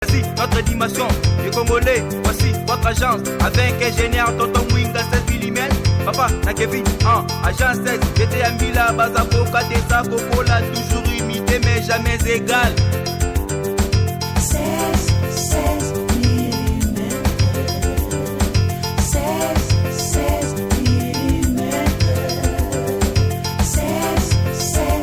Voici notre dimension du Congolais, voici votre agence avec ingénieur Tonton Mwinga 16 mm. Papa na Kevin en agence 16. J'étais à Mila, Bazako, Kadesa, Kokola, toujours imité mais jamais égal. 16 mm. 16 mm. 16 mm. 16 mm.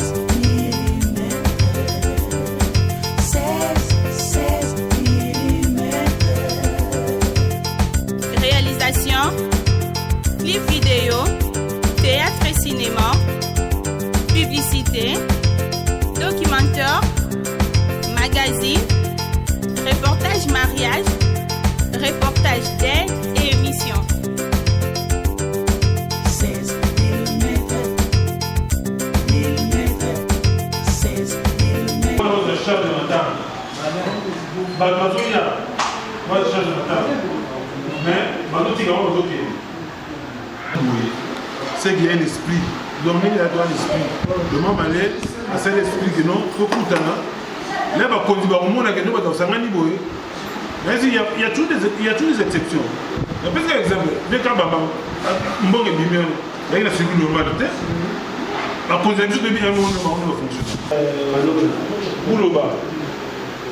Réalisation, clip vidéo, théâtre et cinéma, publicité, documentaire, magazine, reportage mariage, reportage d'aide et émission. 16 mm. 16 mm. Moi, je cherche de matin. Moi, je cherche de matin. Mais, c'est qu'il y a un esprit. Donc, il y a un esprit. Le moment où c'est l'esprit qui non, il faut tout le temps. Là, il y a toujours des exceptions. Par exemple, dès que il y a une sécurité normale, la conception de bien ne fonctionne. Pour le bas,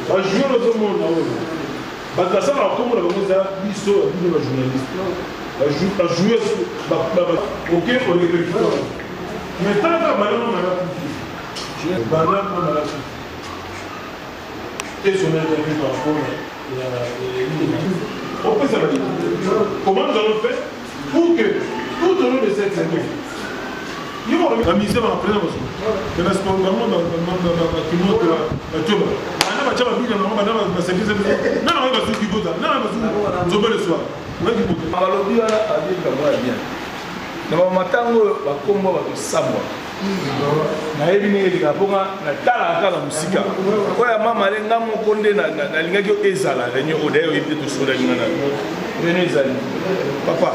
jouer dans le monde, parce que ça, comme on a commencé à dire, la journaliste, à jouer, ok, on est vérifié. Mais tant que maintenant, on a la et son interview par rapport on peut savoir comment nous allons faire pour que tout au long de cette semaine la ministère va reprendre le passeport vraiment dans qui montre la job. On va faire bien dans la service. Non, on va sur qui vote. Non, on va sur le soir. On va qui vote. On va le dire à dire que bien. Dans le matin, on va combattre Samoa. Na yebi ndenge likaponga na tala kala musika oya mama lenga mokonde na lingaki ezala renyo odayo yebite to soda ngana renyo ezali papa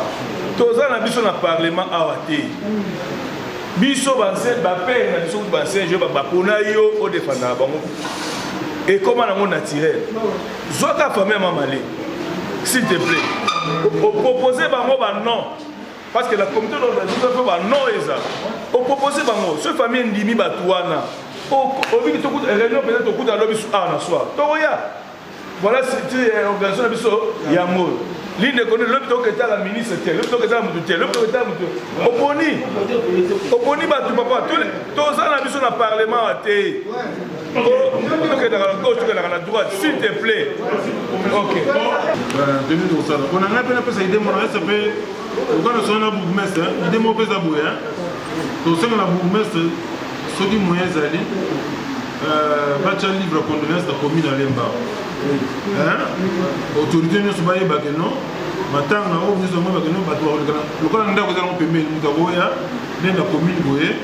toza na biso na parlement awate biso banse ba père na biso banse je ba pona yo o défendre bango et comment na mon naturel zoka famille mama le s'il te plaît proposer bango ba non. Parce que la communauté d'organisation fait non eza. Au proposé bango, ce famille ndimi batouana. Au vu que tout réunion peut-être au coup de lobby à la soir. Toya. Voilà c'est organisation biso yamo. L'une de connaît l'autre que la ministre était, l'autre que la mutuelle, l'autre que la mutuelle. Oponi batu papa tous ça na biso na parlement até. S'il te plaît. Ok. On a un peu de idée, ça fait. Quand on a un bourgmestre, il est mauvais à bouer. Donc, si on a un bourgmestre, ce qui est moyen d'aller, va te livre condoléances de la commune à Lemba. L'autorité ne se bat pas que non. Maintenant, on a oublié ce moment que non, le cas on a payé la commune bouée.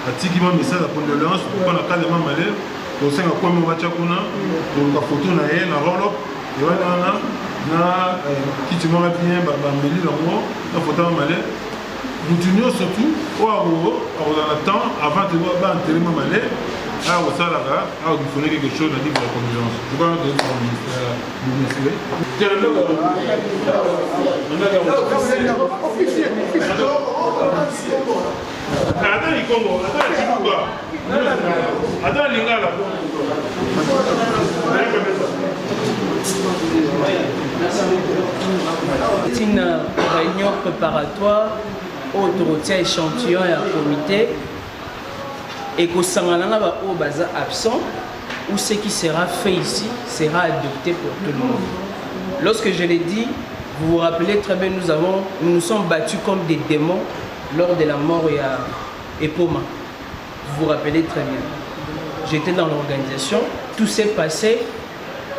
A tikima message de condoléances pour la cas de maman malade. Donc, c'est un quoi on va tchakuna, donc la photo na elle, la roll-up, et voilà. Na kiti mwa bien ba mbeli lango na photo malais mutunyo surtout o a la temps avant de ba enterrer malais a o sala ga a il faut quelque chose à dire la confiance je crois que le C'est une réunion préparatoire autour échantillon et un comité et qu'au Sangalanga va au bazar absent où ce qui sera fait ici sera adopté pour tout le monde. Lorsque je l'ai dit, vous vous rappelez très bien, nous nous sommes battus comme des démons lors de la mort et Poma. Vous vous rappelez très bien. J'étais dans l'organisation, tout s'est passé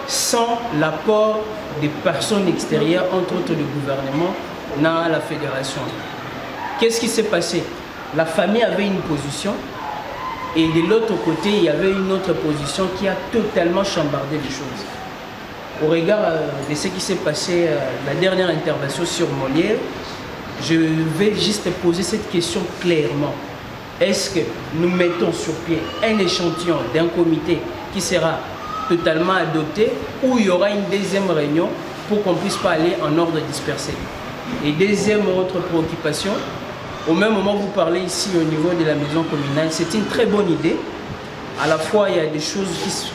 sans l'apport des personnes extérieures, entre autres le gouvernement, dans la fédération. Qu'est-ce qui s'est passé? La famille avait une position et de l'autre côté, il y avait une autre position qui a totalement chambardé les choses. Au regard de ce qui s'est passé, la dernière intervention sur Molière, je vais juste poser cette question clairement. Est-ce que nous mettons sur pied un échantillon d'un comité qui sera totalement adopté ou il y aura une deuxième réunion pour qu'on ne puisse pas aller en ordre dispersé. Et deuxième autre préoccupation, au même moment où vous parlez ici au niveau de la maison communale, c'est une très bonne idée. À la fois, il y a des choses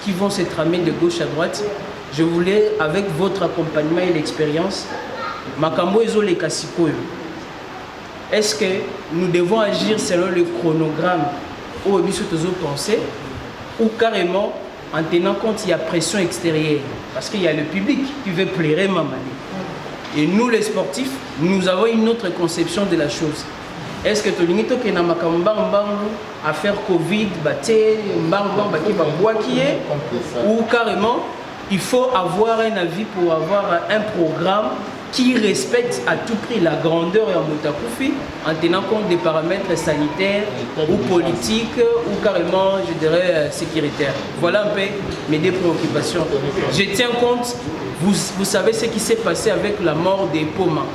qui vont se tramer de gauche à droite. Je voulais, avec votre accompagnement et l'expérience, Makambo Ezo le Kasikoyo. Est-ce que nous devons agir selon le chronogramme où nous devons penser ou carrément en tenant compte qu'il y a pression extérieure? Parce qu'il y a le public qui veut plaire Mamadi. Et nous, les sportifs, nous avons une autre conception de la chose. Est-ce que tu as dit que na makamba affaire Covid, ou carrément, il faut avoir un avis pour avoir un programme qui respecte à tout prix la grandeur et en Moutakufi en tenant compte des paramètres sanitaires ou politiques ou carrément, je dirais, sécuritaires. Voilà un peu mes deux préoccupations. Je tiens compte, vous savez ce qui s'est passé avec la mort des Poma.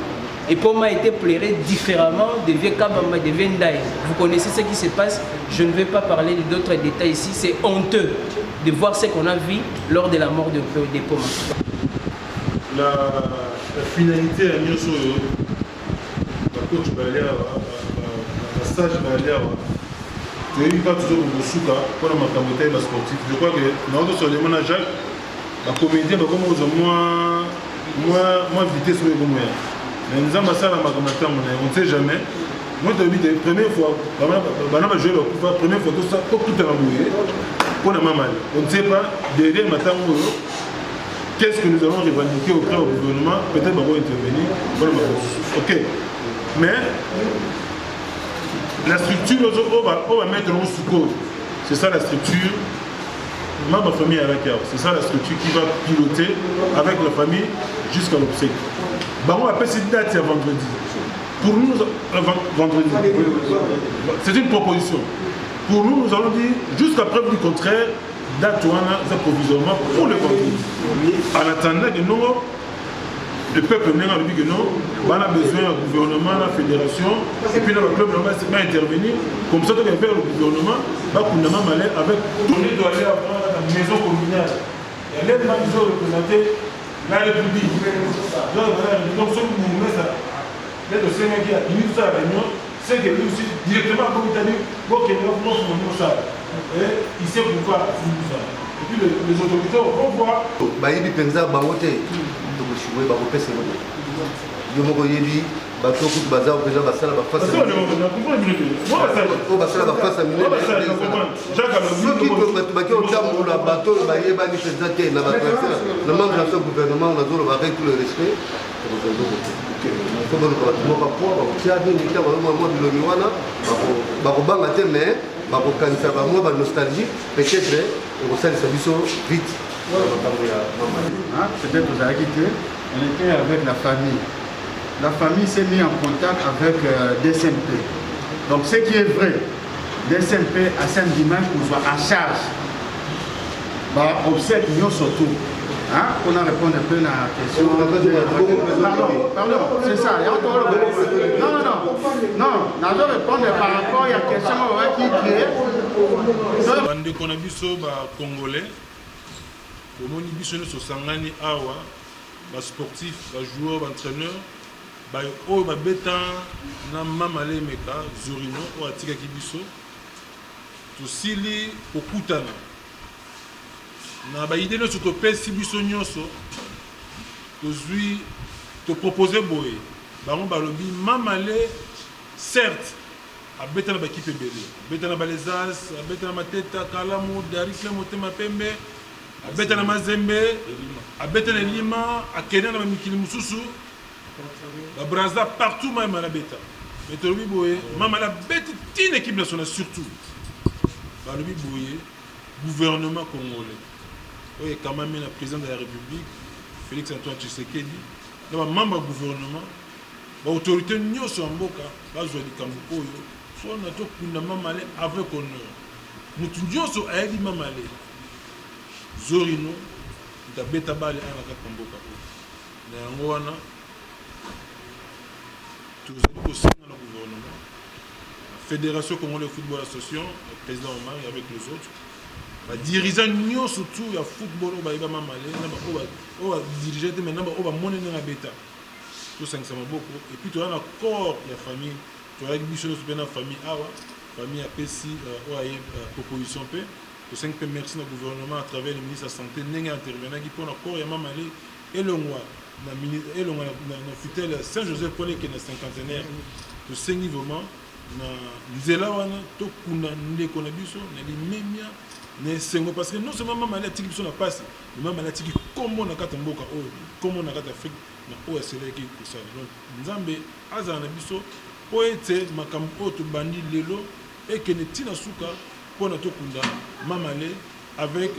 Et Poma a été pleuré différemment de Vieux Kabamba, de Vendaï. Vous connaissez ce qui se passe, je ne vais pas parler d'autres détails ici, c'est honteux de voir ce qu'on a vu lors de la mort des Poma. La finalité ya nyonso oyo bacoach bali awa bastage bali awa toyebi kaka tozokosuka mpona makambo etali basportif. Je crois que naotosolema na Jacques bacomédien bakoma kozwa mwa vitesse oyo ekomoya mais nzambe asala makambo na ntango na ye, on ne sait jamais. Moi toyebi te première fois bana bajouer bakufa première fois tokutana boye mpona mamali, on ne sait pas derrière matango oyo qu'est-ce que nous allons revendiquer auprès du gouvernement? Peut-être qu'on va intervenir. Ok. Mais la structure, on va mettre en sous-code. C'est ça la structure. Ma famille à la carte. C'est ça la structure qui va piloter avec la famille jusqu'à l'obsèque. On appelle cette date à vendredi. Pour nous, vendredi. C'est une proposition. Pour nous, nous allons dire jusqu'à preuve du contraire. Date provisoirement pour le vendredi. En attendant que nous, le peuple n'a dit que non, on a besoin du gouvernement, la fédération, et puis le club va intervenir. Comme ça, on va faire le gouvernement, on va aller avec tout. On doit aller avoir la maison communale. Et là, nous allons représenter la République. Donc, ce que nous mettons ça, les dossiers qui a fini ça à la réunion, c'est que nous aussi, directement, comme il a dit, bon, qu'il y a un ça. Et il sait pourquoi et puis les autorités vont voir. Bayebi penza bangote donc choué ba kopesa ngo yo moko yebi ba to ku baza opeza basala ba face o basala ba face minene Jacques qui peut ba ki otambo la bateau ba yeba ni penza te na ba na membre de ce gouvernement on a dû avec tout le respect faut donc ba pour ba tia bien ni ka ba mo de l'Oniwana ba ko banga te mais bakokanisa bamwa ba nostalgie peut-être okosalisa biso vite. Peut-être vous avez quitté, on était avec la famille. La famille s'est mise en contact avec DSMP. Donc ce qui est vrai, DSMP à Saint-Dimanche qu'on soit à charge. Obsèque nous surtout. On a répondu un peu à la question. Pardon, c'est ça. Non, on a répondu par rapport à la question qui est. Bande qu'on a vu sur Congolais, au moins biso so sangani awa, ba sportif, ba joueur, ba entraîneur, ba o ba beta na mamale meka Zorino o atika ki biso. To sili okutana. Na ba idée no to pesi biso nyonso. To zui to proposer boye. Ba on ba lobi mamale certes a beta na ba équipe belé. Beta na balezas, a beta na mateta kalamu darisle motema pembe. A beta na mazembe, a beta na lima, a kenya na mikili mususu. La Brazza partout même à la beta. Mais to lobi boye, mamala beta une équipe nationale surtout. Ba lobi boye gouvernement congolais. Oui, quand même le président de la République, Félix Antoine Tshisekedi, le membre du gouvernement, l'autorité n'y sont en boca, la joie du Kambuko, soit on a tout pour mamalé avec honneur. Nous tous sommes à aider mamalé. Zorino, nous avons bêta balé à la Kambuka. Nous avons tous au sein de le gouvernement, la Fédération Congolaise de Football Association, le président Omar et avec les autres. dirigeant nyonso surtout ya football oyo bayeba mamale oyo badirige te maintenant oyo bamoni ndenge abeta tosangisa maboko et puis toza na corps ya famille toyaki biso nyonso mpe na famille awa famille apesi oyo aye proposition mpe tosengi mpe merci na gouvernement à travers le ministre ya santé ndenge intervenaki mpona corps ya mamale elongwa na futele Saint-Joseph mpona ekende na cinquantenaire tosengi vraiment na nzela wana tokunda ndeko na biso na limemia na esengo parce que non seulement mamale atiki biso na pasi mais mamale atiki kombo na kati ya mboka oyo kombo na kati ya Afrique na oyo aselaki kosala donc nzambe azala na biso po ete makambo oyo tobandi lelo ekende ntina suka mpona tokunda mamale avec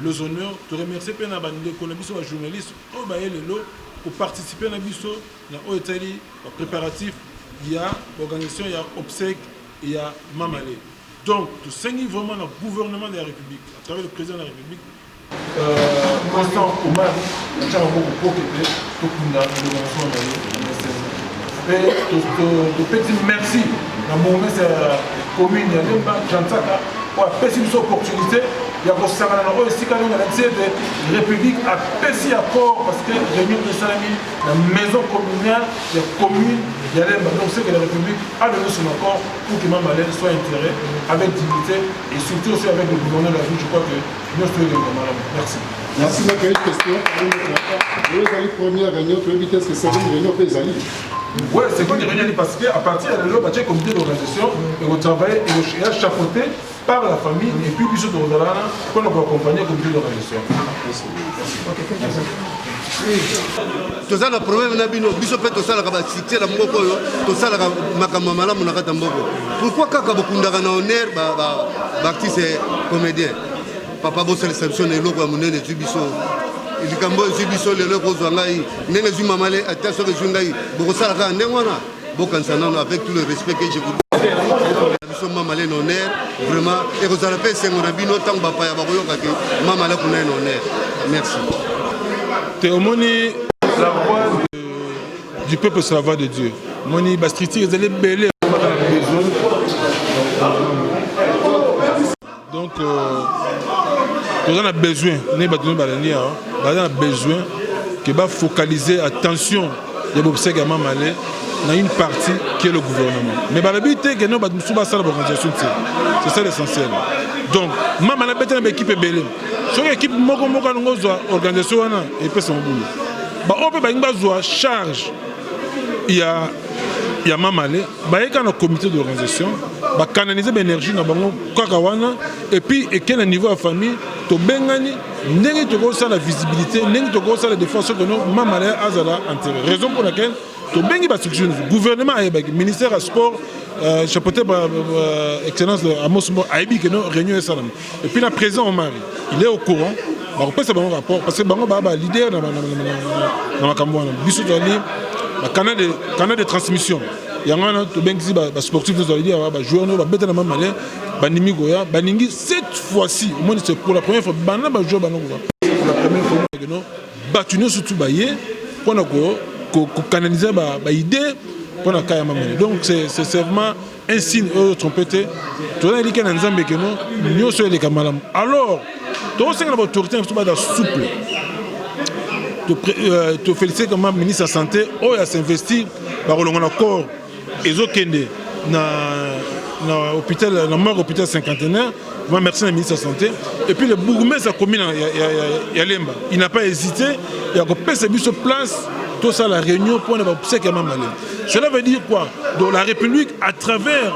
les honneurs te remercier mpe na bandeko na biso bajournaliste oyo baye lelo koparticipe na biso na oyo etali bapréparatif ya organisation ya obsèque ya mamale. Donc, tout ce qui est vraiment le gouvernement de la République, à travers le président de la République, Constant Omar, il y a beaucoup de petit merci à mon commune de Jansaka pour la opportunité. Il y a aussi la République a péci accord parce que réunion de Salami, la maison communale, la commune, il y a donc c'est que la République a donné son accord pour que Mamale soit intégré avec dignité et surtout aussi avec le gouverneur de la ville. Je crois que nous sommes les Mamale. Merci. Merci. Ma question. Vous avez première réunion, tu veux éviter ce que c'est une réunion paysanne. Oui, c'est une réunion parce qu'à partir de là, il y a un comité d'organisation et on travaille et on chapeauté par la famille et puis biso de Rodalana qu'on va accompagner le comité d'organisation. Toza na problème na bino biso pe tosala ka ba cité la moko yo tosala ka makambo malamu na kata mboko. Pourquoi kaka bokundaka na honneur ba artiste comédien. Papa bosa réception eloko ya munene biso. Likambo biso lelo kozwa ngai ndenge zwi mamale attention que zwi ngai bokosala ka ndenge wana bokanisa nano avec tout le respect que je vous biso mamale en honneur vraiment et kozala pe sengo na bino tango bapaya bakoyoka ke mamale kuna en honneur. Merci. Théomoni, la voix du peuple, c'est la voix de Dieu. Moni Bastriti, ils allaient belé. Donc, on a besoin, on a besoin que va focaliser attention de l'obsèque à Mamalé dans une partie qui est le gouvernement. Mais la vérité, c'est que nous avons l'organisation. C'est ça l'essentiel. Donc, Mamalé est une équipe belé. Si l'équipe est organisation, et puis son boulot. On peut avoir charge. Il y a Mamalé, il y a un comité d'organisation, il y a canaliser l'énergie dans le et puis, et quel niveau de famille, tu as la visibilité, tu as la défense que nous, Mamalé a intérêt. Raison pour laquelle tu as le gouvernement, le ministère du sport, chapeauté par Excellence Amos Aïbi, qui est réunion. Et puis, la président Omar, il est au courant. On peut savoir un rapport, parce que le leader dans la Cameroun, le canal de transmission. Il y a un sportif qui a dit que les joueurs cette fois-ci, c'est pour la première fois, pour la première fois, nous surtout pour canaliser les idées pour la Kayamamane. Donc c'est vraiment un signe trompé. Tout le monde dit que nous sommes les Kamalam. Alors, tout le monde a l'autorité souple. Tu félicite comme ministre de la Santé, qui s'investit dans le corps et dans l'hôpital cinquantenaire. Merci à ministre de la Santé. Et puis le bourgmestre de la commune, Yalemba, il n'a pas hésité. Il a fait place, tout ça, la réunion pour l'obsèque à Mamalé. Cela veut dire quoi? Donc la République, à travers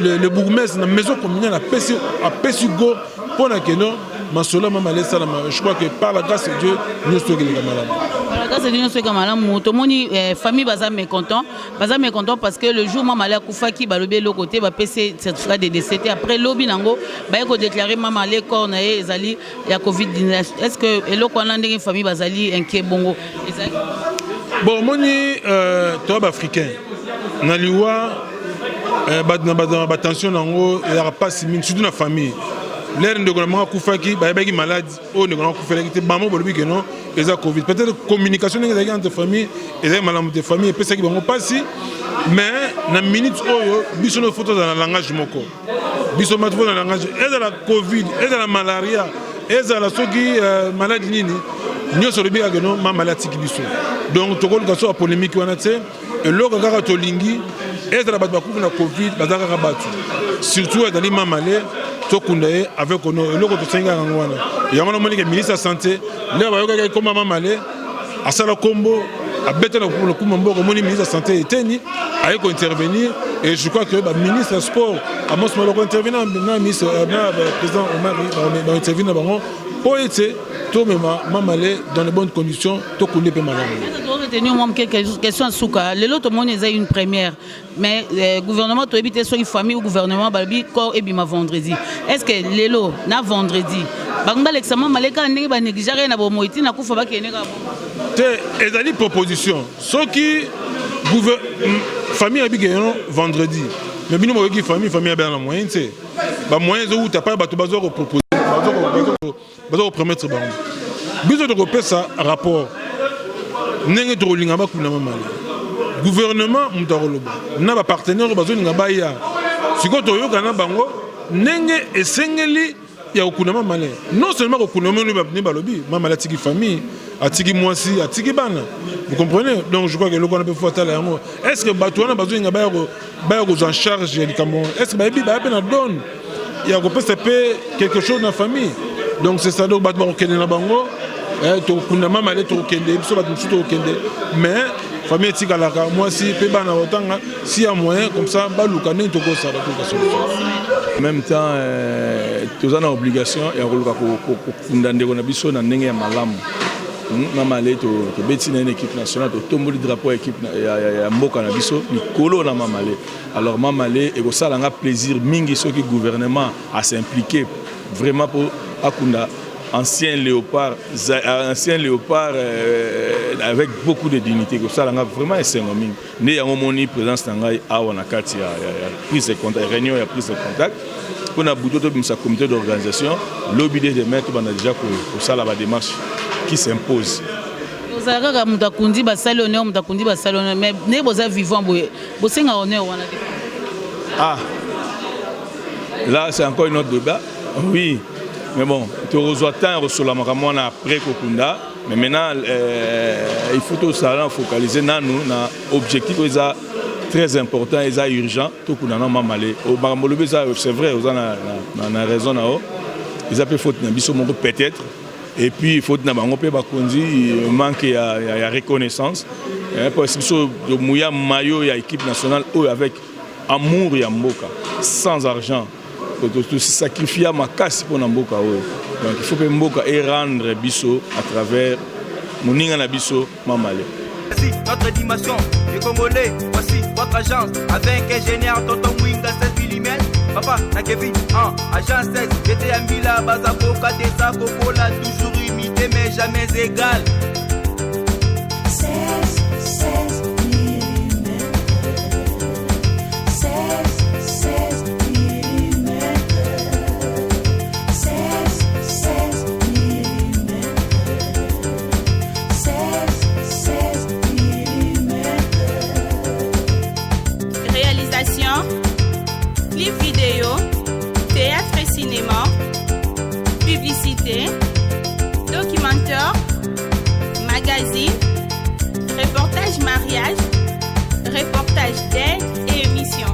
le bourgmestre de la maison communale, a pésu go pour laquelle je crois que par la grâce de Dieu, nous sommes les camarades. Par la grâce de Dieu, nous sommes les camarades. Tout le monde, famille, est mécontent. Mécontent parce que le jour où Mamalé Koufaki, de l'autre côté, va passer certificat de décès. Après, l'Obi Nango, va déclarer Mamalé Kornaé, Zali, il y a Covid-19. Est-ce que l'autre côté, famille, Bazali, inquiet, bongo? Bon, moi, je suis africain. Dans l'Iwa, attention, il n'y a pas si surtout dans la famille. L'air de gouvernement Koufaki, il y a malade, il y a Covid. Peut-être la communication entre familles, il y a malade de famille, et puis ça qui va passer. Mais dans la minute où il y a une photo dans le langage moko. biso matuvo na langage ezala covid ezala malaria ezala soki maladie nini nyonso lobi kaka no mama atiki biso donc tokoluka so ya polémique wana te eloko kaka tolingi ezala bato bakufi na covid baza kaka bato surtout ezali mama le tokunda ye avec honor eloko tosengaka yango wana yango namonike ministre ya santé nde bayokaki ekoma mama le asala kombo abeta na kuma mboko moni ministre de santé eteni aye ko intervenir et je crois que ba ministre sport amos maloko intervenir na ministre na président Omar ba intervenir bango po ete to mema mamale dans les bonnes conditions to connait pe malamu. Retenir moi quelques questions souka lelo to moni eza une première mais gouvernement to éviter soit une famille ou gouvernement balbi corps et bima vendredi est-ce que lelo na vendredi bangba l'examen maleka ndenge ba négliger na bo moiti na kufa ba keneka te ezali proposition soki famille abigéon vendredi mais bino moyoki famille a bien la moyen te ba moyen zo uta pa bato bazo proposer bazo promettre ba biso to kopesa rapport ndenge to linga ba kuna mamala gouvernement mutaroloba na ba partenaire bazo linga ba ya siko to yoka na bango ndenge esengeli ya okuna mamala non seulement okuna mamala ni balobi mamala tiki famille atiki mwasi atiki bana vous comprenez donc je crois que le qu'on a peut faire là est-ce que batouana bazo nga ba en charge ya likambo est-ce que ba na donne il y a quelque chose dans la famille donc c'est ça donc batouana okende na bango to kuna mama le to okende biso batu to okende mais famille tika la mwasi pe bana otanga si ya moyen comme ça baluka ne to ko ça en même temps tous en obligation ya koluka ko kunda ndeko na biso na ndenge ya malamu mama le to beti na équipe nationale to tomboli drapeau équipe ya mboka na biso mikolo na mama le alors mama le e ko sala nga plaisir mingi soki gouvernement a s'impliquer vraiment pour akunda ancien léopard avec beaucoup de dignité que ça l'a vraiment essengomi né ya moni présence na ngai awa na kati ya prise de contact réunion ya prise de contact on a bouto sa comité d'organisation l'obligé de mettre bana déjà pour ça la démarche qui s'impose ozalaka mutakundi basali honneur mutakundi basali honneur mais ne boza vivant boye bosenga honneur wana ah là c'est encore une autre débat oui. Mais bon, tu reçois tant sur la maramona après Kokunda, mais maintenant il faut tout ça focaliser dans nous, dans objectif très important et urgent. Tout qu'on a malé. Au Baramolobé c'est vrai, on a raison là. Ils appellent faute peut-être. Et puis il faut que il manque de reconnaissance. Parce que de Mouya Mayo, il y a équipe nationale avec amour et Mboka, sans argent. Tout sacrifier ma casse pour Mboka. Donc il faut que Mboka ait rendre biso à travers Mouninga na biso Mamale. Voici notre dimension, les Congolais, voici votre agence avec ingénieur Tonton Mwinga 7 mm. Papa na Kevin, agence 16, j'étais à Mila, Bazako, Katesa, Kokola, toujours imité mais jamais égal. 16 mm. 16 mm. 16 mm. 16 mm. Réalisation, clip vidéo, théâtre et cinéma, publicité, documentaire, magazine, reportage mariage, reportage d'aide et émission.